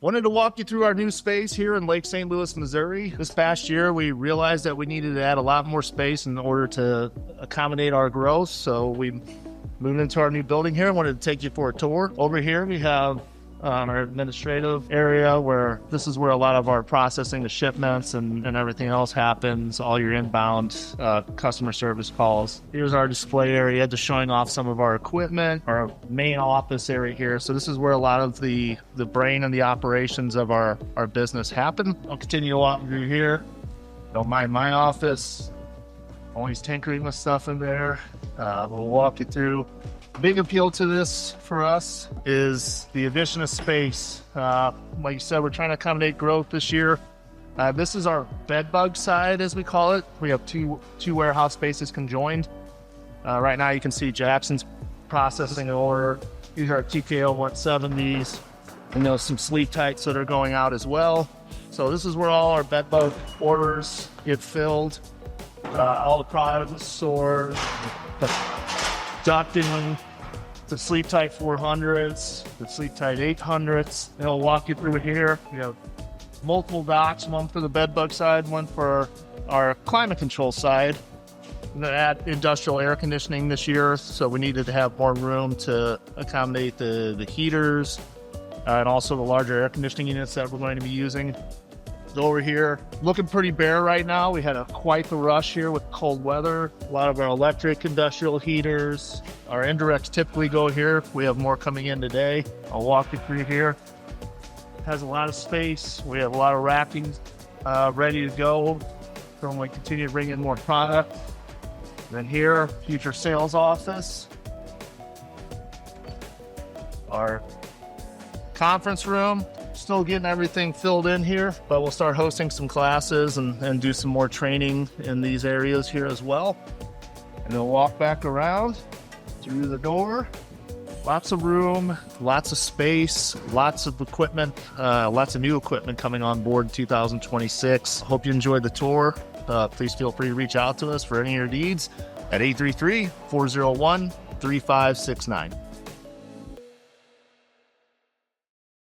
Wanted to walk you through our new space here in Lake St. Louis, Missouri. This past year, we realized that we needed to add a lot more space in order to accommodate our growth. So we moved into our new building here. I wanted to take you for a tour. Over here, we have our administrative area where this is where a lot of our processing the shipments and everything else happens, all your inbound customer service calls. Here's our display area, just showing off some of our equipment, our main office area here. So this is where a lot of the brain and the operations of our business happen. I'll continue to walk through here. Don't mind my office. Always tinkering with stuff in there. We'll walk you through. Big appeal to this for us is the addition of space. Like you said, we're trying to accommodate growth this year. This is our bed bug side, as we call it. We have two warehouse spaces conjoined. Right now you can see Jackson's processing order. These are TKO 170s. And there's some sleep tights that are going out as well. So this is where all our bed bug orders get filled. All the products stored. Ducting, the Sleep Tight 400s, the Sleep Tight 800s. They'll walk you through it here. We have multiple docks, one for the bed bug side, one for our climate control side. We're going to add industrial air conditioning this year, so we needed to have more room to accommodate the heaters and also the larger air conditioning units that we're going to be using. Over here, looking pretty bare right now. We had quite the rush here with cold weather. A lot of our electric industrial heaters. Our indirects typically go here. We have more coming in today. I'll walk you through here. Has a lot of space. We have a lot of racking ready to go. So when we continue to bring in more product. Then here, future sales office. Our conference room. Still getting everything filled in here, but we'll start hosting some classes and do some more training in these areas here as well. And then walk back around through the door. Lots of room, lots of space, lots of equipment, lots of new equipment coming on board in 2026. Hope you enjoyed the tour. Please feel free to reach out to us for any of your needs at 833-401-3569.